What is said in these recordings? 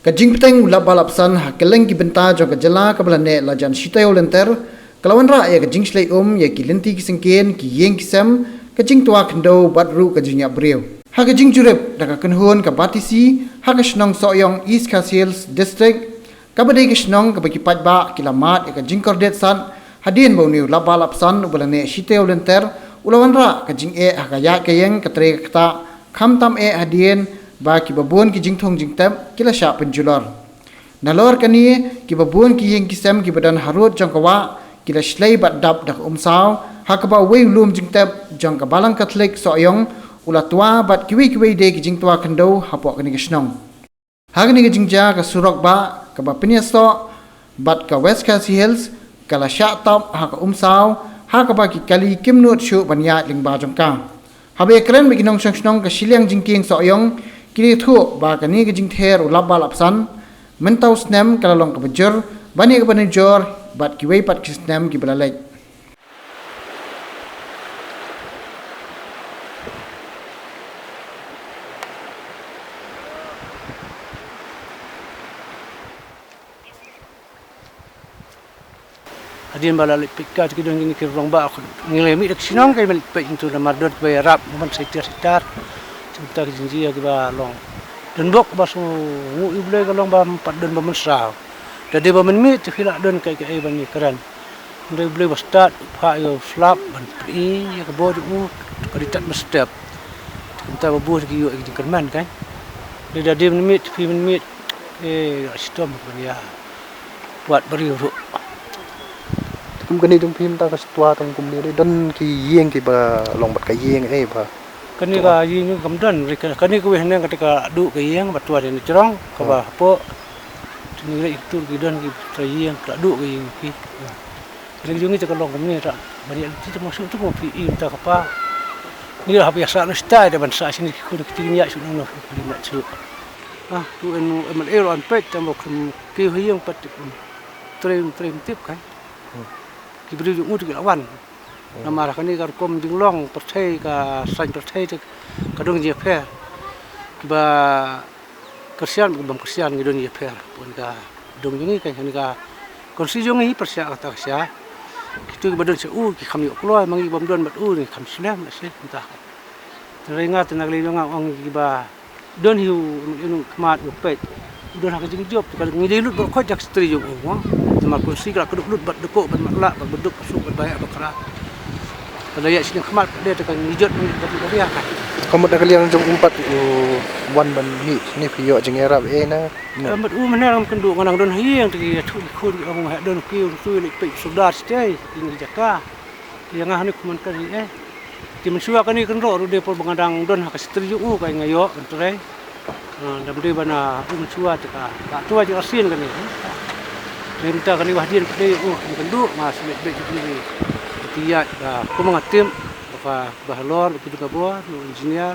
Kajing peteng ulap balapsan hakeleng ki benta jong kajala kabalane lajan shitayo lenter kalawan ra ya kajing slay ya ki lenti ki sengken ki yeng kisam kajing tua kendo batru kajing ya breu ha kajing jurep daga kenhun ka batisi ha ka shnong soyong East Khasiels district kabade ki shnong ka baki patba kilamat ya kajing kordet san hadin bau ni ulap balapsan ubalane shitayo lenter ulawan ra kajing ha ka ya kayeng katre kata khamtam hadin ba ki babun ki jingthong jingtam kila sha penjulor nalor kani ki babun ki yeng kisam ki badan harut jangkawa kila shlei bat dap dak umsaw hakaba wei lum jingtam jangka balang katlik soyong ula tua bat kiwi de ki jingtwa kendo hapok kani kisnong hagni ki jingja ka surok ba ka ba pinyaso bat ka West Khasiels kala sha top haka umsaw hakaba ki kali kimnut shu banya lingba jangka habe kren mi kinong snong ka silyang jingking soyong kini thu ba kani ke jing ther ulap balap san mentau snem kalalong ke bejor bani ke bani jor bat ki wei pat ki snem ki balalek Adin balalek pikat ki dong ni ki rong ba ngilemi dak sinong kai balik pe into na mardot bay rap man sekitar kita jinji ya ba long dan bok basu ngu ible ka long ba pat dan ba mensa dadi ba men mi tfila don kai kai ban ni karan ndai ble ba start pa yo flap ban pri ya ka bod mu ka ditat mestep kita ba bus ki yo di kerman kan dadi men mi tfi men mi stom ban ya buat beri ru kum kani tung phim ta ka tua tang kum ni don ki yeng ki ba long bat ka yeng ba kani ka yin kamdan kani ko henen ketika du ke yang batua ni cerong ka ba po ni le itu gidan ki trayeng ka du ke yang ki ni jungi te kalong kami ra bari ti masuk tu ko pi ta ka pa ni ha biasa no sta de ban sa sini ku ni ya su no ni ma su tu en mal ero an pet tam ko ki huyeng pat trem tip kan ki bri ju ut ki lawan nama rakani kar kom dinglong perthai ka sain perthai te kadong je pher ba kersian bam kersian ngidon je pher pun ka dong jingi ka hani ka konsi jongi persya kata sia kitu badon se ki khami kloi mangi bam don bat ni kham slam se entah teringat nagli nga ong ki ba don hiu inu kmat upet don ha jing job ka ngili lut ko jak stri jo wa ma konsi ka keduk lut bat deko bat makla bat beduk su bat bayak bakra kalau ya sini kemat dia tekan hijau dari apa? Kamu dah kalian jom umpat wan ban ni ni pio jeng Arab na. Mat mana orang kendu nganang don hiang tadi tu kun orang hak don kiu tu le pe sudar stay ini jaka. Yang ngah ni kuman kan Di mensua kan ni kan ro dia pol bangadang don hak setuju kai ngayo entrai. Dan dia bana mensua teka. Tak tu aja asin kan ni. Minta kan ni wahdir dia kendu mas be ni. Tiap aku mengatim apa bahalor itu juga buat engineer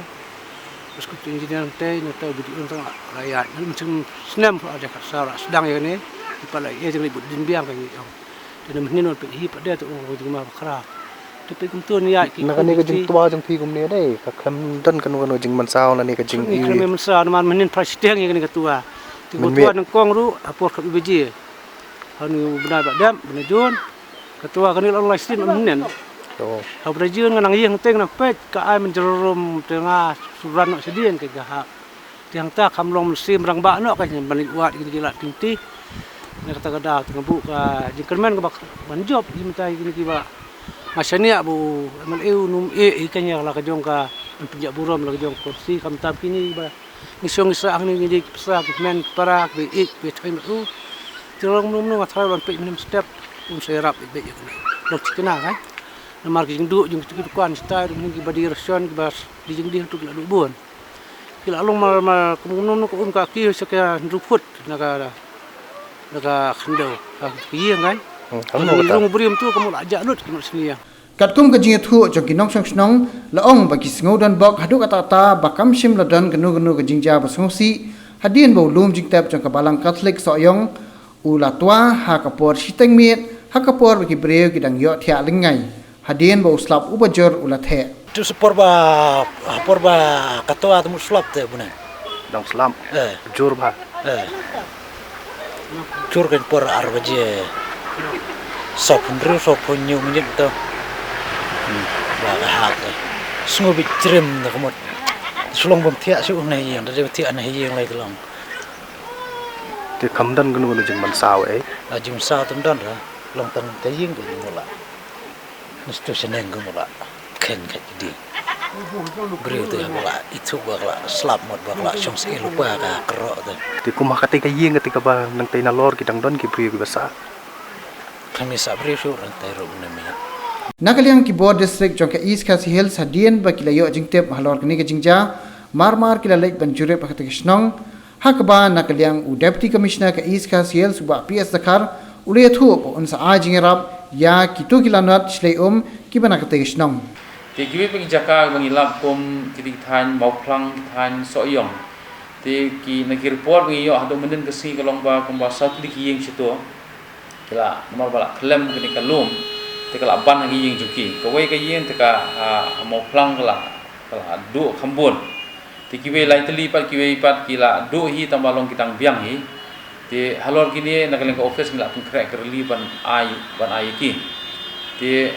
terus ke engineer teh nota budi untuk rakyat macam senam ada kasar sedang ya ni kepala ia jadi budin biang kayak gitu dan menin pe hi pada tu di rumah kerap tapi kuntun ya nak ni ke jing tua jing pi kum ni dai ka kham dan kan jing man sao na ni ka jing ni kan man sao man menin presiden yang ni ketua tu tua nang kong ru apor ka biji anu benar badam benar jon ketua kan orang lain menen. Hau berjun nganang yang teng nak pet ka ai menjerum tengah suran nak sedien ke gahap. Tiang ta kamlong musim rang ba no ka balik wat gila tinti. Ni kata kada tengah bu ka jingkerman ka banjob dimintai gini kiba. Masania bu amal eu num ikanya la ka jong ka penjak buram la ka jong kursi kam tab kini ba. Nisong isa ang ni di pesa men para be be thai tu. Tirong num num athai ron pe minum step saya rap baik je kena. Dok kena kan. Namar ki jingdu jing tu kuan style ni ki badi resion ki bas di jing di tu la du bon. Ki la long mal kumun ko ka ki saka ruput naga khndo. Ha ki kan. Long brim tu kamu ajak lut ki sini ya. Katkum ke jing thu jong ki nong snong laong bagi sngo dan bok hadu kata ta bakam sim ladan genu ke jingja basngsi hadin bo lum jing tap jong ka balang Catholic soyong ula tua ha kapor siteng miet hakapor bagi breu kidang yo thia lengai hadien bo slap ubajor ulat he tu porba katoa tu slap te bune dong slam jur ba Cur kan por arbaje. Sopun ru sopun nyu menjep to. Ba hak. Sungo bitrim na kamot. Sulong bom thia su na yang da thia na yang lai long. Thì khấm đân cái nó chừng bằng sao ấy. La jim sa tum dan ra long tan te ying ko mola. Nisto seneng ko mola. Ken ka di. Beriu tu mola itu bakla slap mod bakla song se lupa ka kro tu. Thì cũng mặc cái gì ketika ba nang tay na lor kitang don ki priyo basa. Kami sa beriu su ran tay ro na mi. Nakaliang ki board district jong ka East Khasi Hills hadian ba kilayo jingtep halor kini ke jingja mar kila lek ban jure pa kata kisnong hakba nakaliang u deputy commissioner ka East Khasi Hills ba PS Dakar ule thu po unsa ajingerap ya kitu kilanat shlei ki bana kata kisnong thì cái việc jaka mengilap kom kiri than mau plang than soyong thì ki nak report ngi yo hado menen kesi kalong ba kom ba south di yang situ kila nomor bala klem kini kalum te kala ban ngi yang juki ko wei ka yen te ka mau plang kala du khambun thì ki wei lai teli pat ki wei pat kila du hi tambalong kitang biang hi thì halor kini nakaleng ka office ngila pun krek kerli ban ai ki thì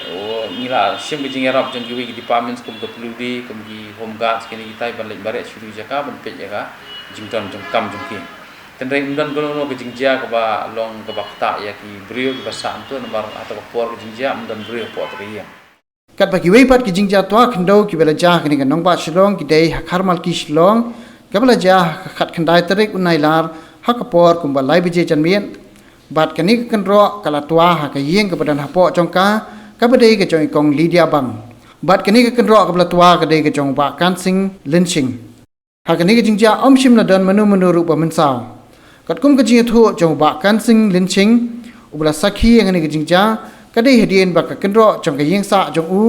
ngila sim ke jingerap jeng ki departments kum ke peludi kum ki home guards kini kita ban lek bare suri jaka ban pet jaka jington jeng kam jeng ki tendai undan gono ke jingja ke ba long ke bakta ya ki brio ke basa antu nomor atau por ke jingja undan brio po teriya kat bagi wei pat ki jingja twa khndo ki bela ja kini ka nongba shlong ki dei hakharmal ki shlong ka bela ja khat khandai tarik unai lar hakapor kum ba lai bije janmien bat kani kan ro kala tua ha ka yeng ke badan hapo jongka ka badai ke jong kong Lydia bang bat kani kan ro ka bela tua ka dei ke jong ba kan sing lynching ha kani ke jingja shim na dan manu ru ba mensaw kat kum ke jing thu jong ba kan sing lynching ubla sakhi ngani ke jingja ka dei hedien ba ka kan ro jong ka yeng sa jong u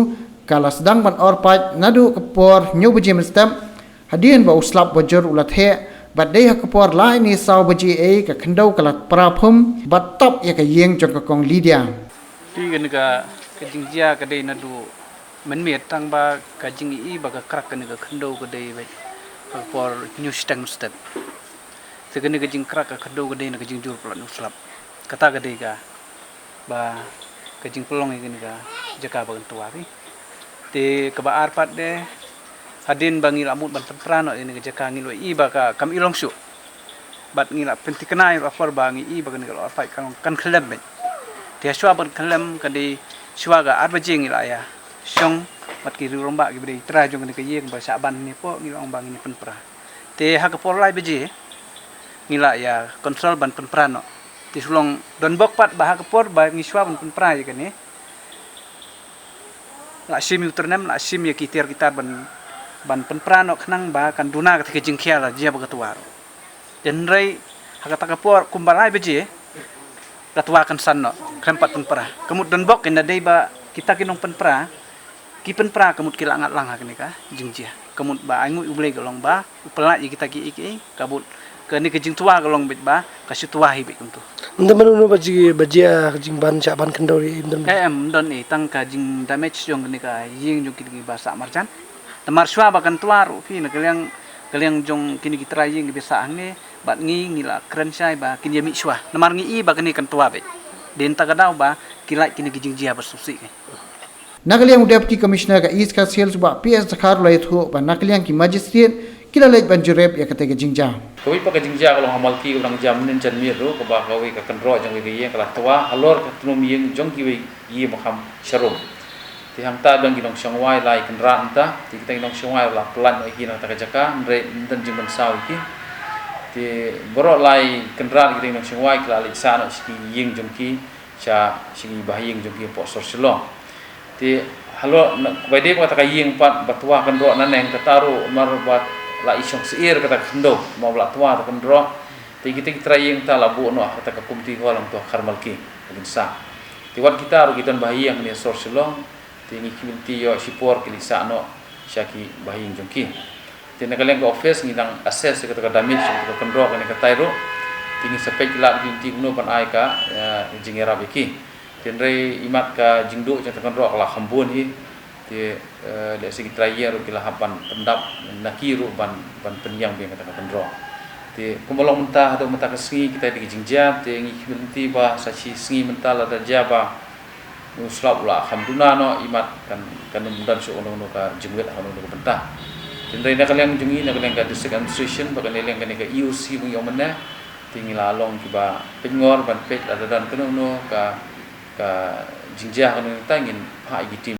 kala sedang ban or pat nadu ke por nyu bije stem hadien ba uslap bojor ulat he bat dei hakapor lai ni saw baji e ka khandau kala praphum bat top ya ka yeng jong ka kong Lydia Pi kan ka jingjia ka dei na du men me tang ba ka jing I ba ka krak kan ka khando ka dei ba ka por new stang step te kan ka jing krak ka khando ka dei na ka jing jur pla nu slap kata ka dei ka ba ka jing pelong kan ka jaka ba kan tua ri te ka ba ar pat de hadin bangil amut ban prano ini ke jaka ngilo I ba ka kam ilong su bat ngila pentiknai rapor bangi I ba kan ngilo arpai kan khlem be dia shwa ban khlem ka di shwa ga arba jing ngila ya shong bat ki romba ki bri tra jong ke yeng ba sa ban ni po ngilo ong bang ni pen pra te ha ka por lai beji ngila ya kontrol ban pen prano ti sulong don bok pat ba ha ka por ba ngi shwa ban pen pra ya kan ni la sim uternem la sim ya kitir kitar ban penprano khnang ba kan duna ka jing khiala jia ba katwa den rei hakata ka por kumbalai beji katwa kan sanno krempat penpra kemut don bok ina dei ba kita kinong penpra ki penpra kemut kila ngat lang hakni ka jing jia kemut ba angu ublei golong ba upela ji kita ki iki kabut ke ni ke jing tua golong bet ba ka situa hi bet kuntu Ndam manu bajia jing ban cha ban kendori ndam don e tang ka jing damage jong ni ka ying jong ki ba sa marjan tamar shwa ba kan tuaru fi na kaliang jong kini kita ying bisa ni bat ngi ngila kren sai ba kini mi shwa namar ngi I ba kini kan tua be den ta gadau ba kilai kini gijing jia bersusi nakaliang deputy commissioner ka East Khasi Hills ba PS Dakar lai thu ba nakaliang ki magistrate kila lek ban jurep ya kata ke jingja koi pa ka jingja kalau hamal ki orang jam nen jan mir ro ko ba koi ka kan ro jang wi yeng kala tua halor ka tunum yeng jong ki wi yi makam sharum ti hang ta dong ginong shongwai lai kan ran ta ti kita ginong shongwai la plan ai ki na ta jaka re dan jing ban saw ki ti boro lai kan ran ki ginong shongwai kala li sa no ski yeng jong ki cha sigi bah yeng jong ki po sor silo ti halo bai de ta ka yeng pat batwa kan ro nan neng ta taru mar bat la isong seir kata khndo mau la tua ta kan ro ti kita yeng ta la bu no ta ka kumti ko lang to kharmal ki bin sa ti wat kita ro gidan bah yeng ni sor silo tingi kimti yo sipor kilisa no syaki bahing jongki tin nakaleng ko office ngidang assess ka damage ka kendro ka ka tairo tingi sepek la kinti no pan ai ka jingera beki tin re imat ka jingdo ka kendro la khambun hi ti de sigi trayer kila hapan pendap nakiru ban penyang be ka kendro Ti kumalong mentah atau mentah kesengi kita di jingjat ti ngi benti ba saci sengi mentah la jaba nu slap la hamduna no imat kan mundan su ono ka jengwet ono ka mentah. Tindai nak kalian jungi nak kalian ka district administration ba kalian kan ka EOC bung yomana tinggi lalong kiba pengor ban pet ada dan kenu no ka jingjah ono tangin ha igi tim